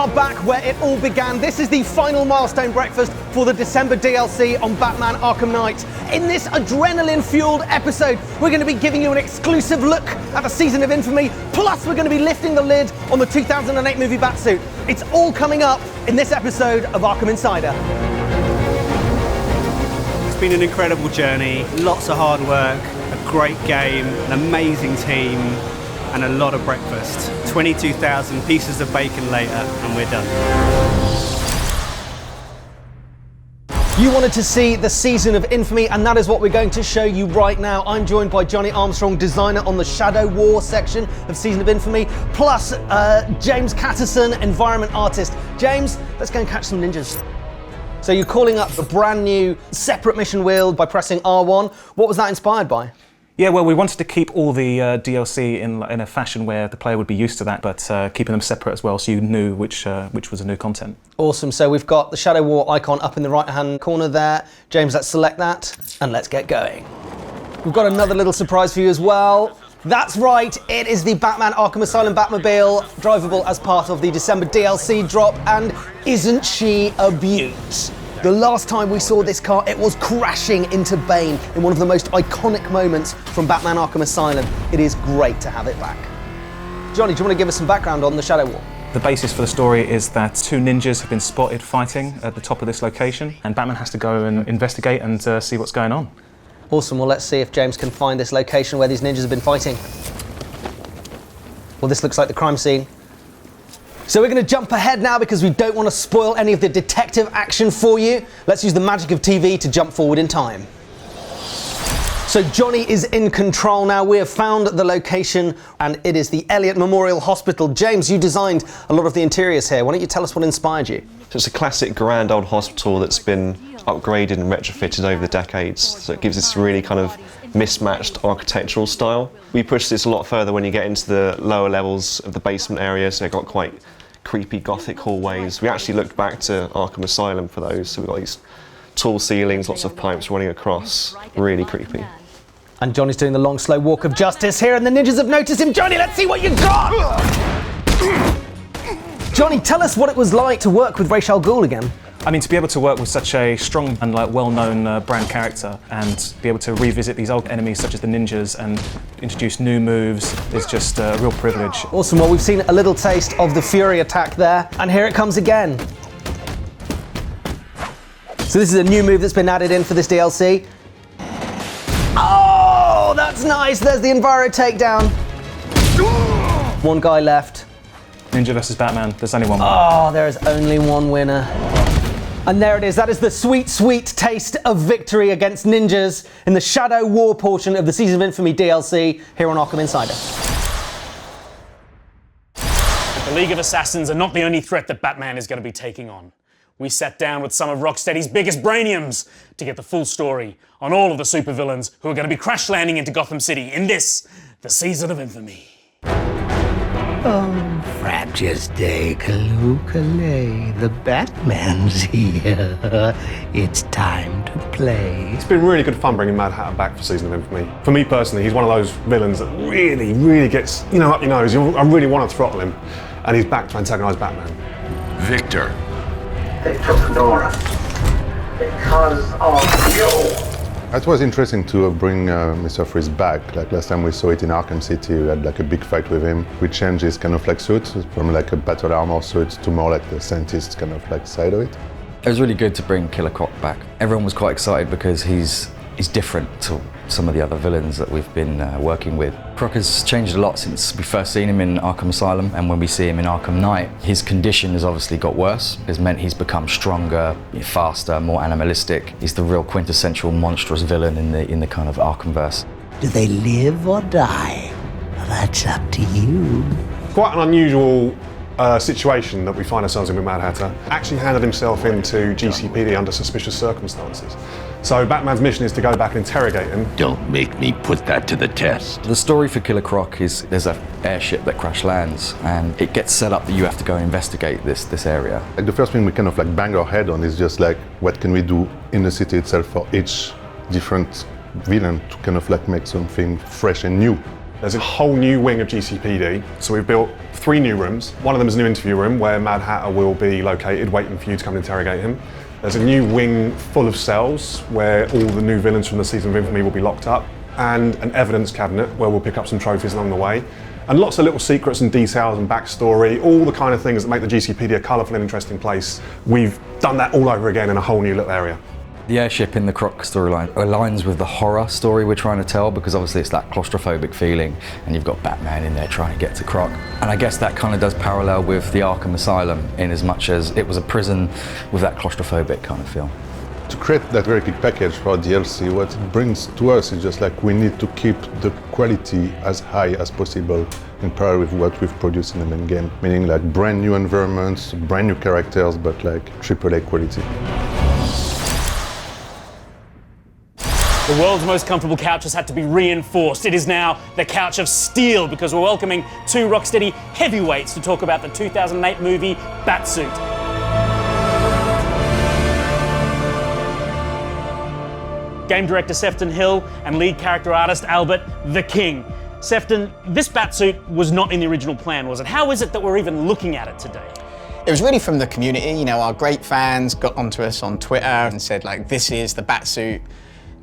are back where it all began. This is the final milestone breakfast for the December DLC on Batman Arkham Knight. In this adrenaline-fueled episode, we're going to be giving you an exclusive look at the season of Infamy, plus we're going to be lifting the lid on the 2008 movie Batsuit. It's all coming up in this episode of Arkham Insider. It's been an incredible journey, lots of hard work, a great game, an amazing team, and a lot of breakfast. 22,000 pieces of bacon later, and we're done. You wanted to see the season of Infamy, and that is what we're going to show you right now. I'm joined by Johnny Armstrong, designer on the Shadow War section of Season of Infamy, plus James Catterson, environment artist. James, let's go and catch some ninjas. So you're calling up a brand new separate mission wheel by pressing R1. What was that inspired by? Yeah, well, we wanted to keep all the DLC in a fashion where the player would be used to that, but keeping them separate as well, so you knew which was the new content. Awesome. So we've got the Shadow War icon up in the right-hand corner there. James, let's select that, and let's get going. We've got another little surprise for you as well. That's right, it is the Batman Arkham Asylum Batmobile, drivable as part of the December DLC drop, and isn't she a beaut? The last time we saw this car, it was crashing into Bane in one of the most iconic moments from Batman Arkham Asylum. It is great to have it back. Johnny, do you want to give us some background on the Shadow War? The basis for the story is that two ninjas have been spotted fighting at the top of this location, and Batman has to go and investigate and see what's going on. Awesome, well let's see if James can find this location where these ninjas have been fighting. Well, this looks like the crime scene. So we're going to jump ahead now because we don't want to spoil any of the detective action for you. Let's use the magic of TV to jump forward in time. So Johnny is in control now. We have found the location and it is the Elliott Memorial Hospital. James, you designed a lot of the interiors here. Why don't you tell us what inspired you? So it's a classic grand old hospital that's been upgraded and retrofitted over the decades. So it gives this really kind of mismatched architectural style. We pushed this a lot further when you get into the lower levels of the basement area, so it got quite creepy gothic hallways. We actually looked back to Arkham Asylum for those, so we've got these tall ceilings, lots of pipes running across, really creepy. And Johnny's doing the long, slow walk of justice here, and the ninjas have noticed him. Johnny, let's see what you got! Johnny, tell us what it was like to work with Ra's al Ghul again. I mean, to be able to work with such a strong and well-known brand character and be able to revisit these old enemies such as the ninjas and introduce new moves is just a real privilege. Awesome, well we've seen a little taste of the Fury attack there, and here it comes again. So this is a new move that's been added in for this DLC. Oh, that's nice, there's the Enviro takedown. One guy left. Ninja versus Batman, there's only one winner. Oh, there is only one winner. And there it is, that is the sweet, sweet taste of victory against ninjas in the Shadow War portion of the Season of Infamy DLC here on Arkham Insider. The League of Assassins are not the only threat that Batman is going to be taking on. We sat down with some of Rocksteady's biggest brainiums to get the full story on all of the supervillains who are going to be crash landing into Gotham City in this, the Season of Infamy. Oh, frabjous day, Kalukale. The Batman's here. It's time to play. It's been really good fun bringing Mad Hatter back for Season of Infamy. For me personally, he's one of those villains that really gets, up your nose. I really want to throttle him. And he's back to antagonise Batman. Victor. They took Nora because of you. It was interesting to bring Mr. Freeze back. Like last time we saw it in Arkham City, we had like a big fight with him. We changed his kind of like suit from like a battle armor suit to more like the scientist kind of like side of it. It was really good to bring Killer Croc back. Everyone was quite excited because he's different to some of the other villains that we've been working with. Croc has changed a lot since we first seen him in Arkham Asylum, and when we see him in Arkham Knight, his condition has obviously got worse. It's meant he's become stronger, faster, more animalistic. He's the real quintessential monstrous villain in the kind of Arkhamverse. Do they live or die? Well, that's up to you. Quite an unusual situation that we find ourselves in with Mad Hatter. Actually handed himself into GCPD under suspicious circumstances. So Batman's mission is to go back and interrogate him. Don't make me put that to the test. The story for Killer Croc is there's an airship that crash lands and it gets set up that you have to go and investigate this area. Like the first thing we kind of like bang our head on is just like, what can we do in the city itself for each different villain to kind of like make something fresh and new. There's a whole new wing of GCPD, so we've built 3 new rooms. One of them is a new interview room where Mad Hatter will be located, waiting for you to come and interrogate him. There's a new wing full of cells where all the new villains from the season of Infamy will be locked up, and an evidence cabinet where we'll pick up some trophies along the way. And lots of little secrets and details and backstory, all the kind of things that make the GCPD a colourful and interesting place. We've done that all over again in a whole new little area. The airship in the Croc storyline aligns with the horror story we're trying to tell, because obviously it's that claustrophobic feeling and you've got Batman in there trying to get to Croc. And I guess that kind of does parallel with the Arkham Asylum in as much as it was a prison with that claustrophobic kind of feel. To create that very big package for DLC, what it brings to us is just like we need to keep the quality as high as possible in parallel with what we've produced in the main game. Meaning like brand new environments, brand new characters, but like AAA quality. The world's most comfortable couch has had to be reinforced. It is now the couch of steel because we're welcoming 2 Rocksteady heavyweights to talk about the 2008 movie Batsuit. Game director Sefton Hill and lead character artist Albert the King. Sefton, this Batsuit was not in the original plan, was it? How is it that we're even looking at it today? It was really from the community. You know, our great fans got onto us on Twitter and said, like, this is the Batsuit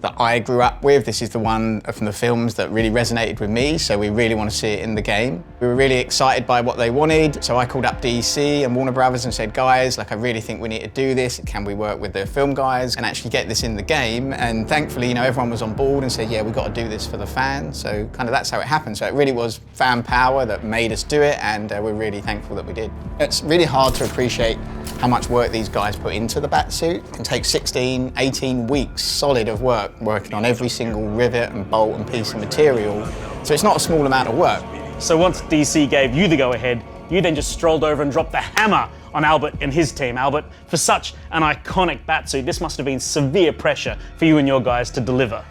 that I grew up with. This is the one from the films that really resonated with me, so we really want to see it in the game. We were really excited by what they wanted, so I called up DC and Warner Brothers and said, guys, like, I really think we need to do this. Can we work with the film guys and actually get this in the game? And thankfully, you know, everyone was on board and said, yeah, we've got to do this for the fans. So kind of that's how it happened. So it really was fan power that made us do it, and we're really thankful that we did. It's really hard to appreciate how much work these guys put into the Batsuit. It can take 16, 18 weeks solid of work, working on every single rivet and bolt and piece of material. So it's not a small amount of work. So once DC gave you the go-ahead, you then just strolled over and dropped the hammer on Albert and his team. Albert, for such an iconic Batsuit, this must have been severe pressure for you and your guys to deliver.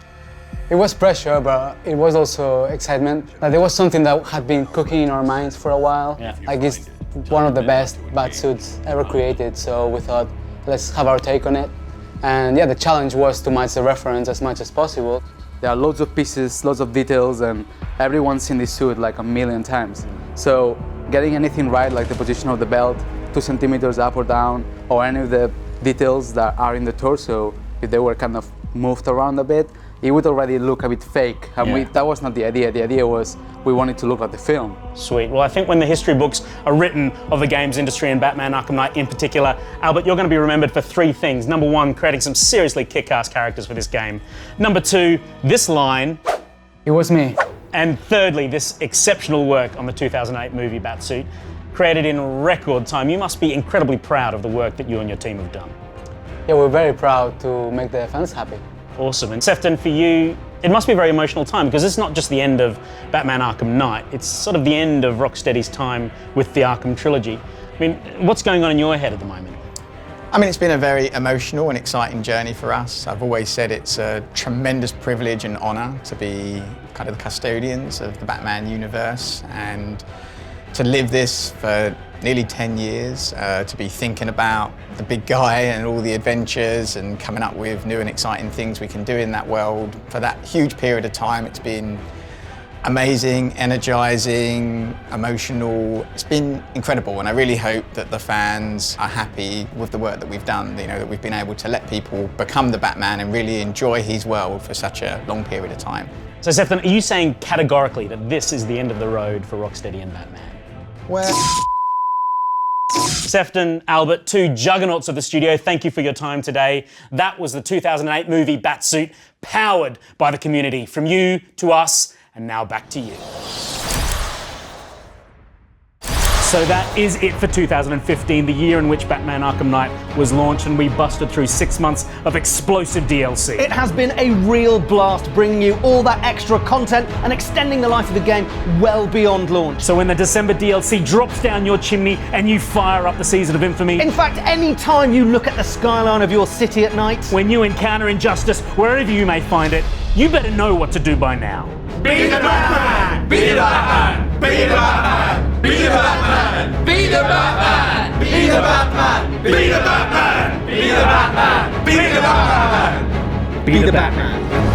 It was pressure, but it was also excitement. Like, there was something that had been cooking in our minds for a while. Yeah. Like, it's one of the best Batsuits ever created, so we thought, let's have our take on it. And yeah, the challenge was to match the reference as much as possible. There are loads of pieces, lots of details, and everyone's seen this suit like a million times. So getting anything right, like the position of the belt, 2 centimeters up or down, or any of the details that are in the torso, if they were kind of moved around a bit, it would already look a bit fake. And that was not the idea. The idea was we wanted to look like the film. Sweet. Well, I think when the history books are written of the games industry and Batman Arkham Knight in particular, Albert, you're going to be remembered for 3 things. Number 1, creating some seriously kick-ass characters for this game. Number 2, this line. It was me. And thirdly, this exceptional work on the 2008 movie Batsuit, created in record time. You must be incredibly proud of the work that you and your team have done. Yeah, we're very proud to make the fans happy. Awesome. And Sefton, for you, it must be a very emotional time because it's not just the end of Batman Arkham Knight, it's sort of the end of Rocksteady's time with the Arkham trilogy. I mean, what's going on in your head at the moment? I mean, it's been a very emotional and exciting journey for us. I've always said it's a tremendous privilege and honour to be kind of the custodians of the Batman universe, and to live this for nearly 10 years, to be thinking about the big guy and all the adventures and coming up with new and exciting things we can do in that world. For that huge period of time, it's been amazing, energizing, emotional. It's been incredible, and I really hope that the fans are happy with the work that we've done, you know, that we've been able to let people become the Batman and really enjoy his world for such a long period of time. So Sefton, are you saying categorically that this is the end of the road for Rocksteady and Batman? Well, Sefton, Albert, 2 juggernauts of the studio, thank you for your time today. That was the 2008 movie Batsuit, powered by the community. From you to us, and now back to you. So that is it for 2015, the year in which Batman Arkham Knight was launched, and we busted through 6 months of explosive DLC. It has been a real blast bringing you all that extra content and extending the life of the game well beyond launch. So when the December DLC drops down your chimney and you fire up the season of Infamy. In fact, any time you look at the skyline of your city at night. When you encounter injustice, wherever you may find it, you better know what to do by now. Be the Batman! Be the Batman! Be the Batman! Be the Batman! Be the Batman! Be the Batman! Be the Batman! Be the Batman! Be the Batman! Be the Batman.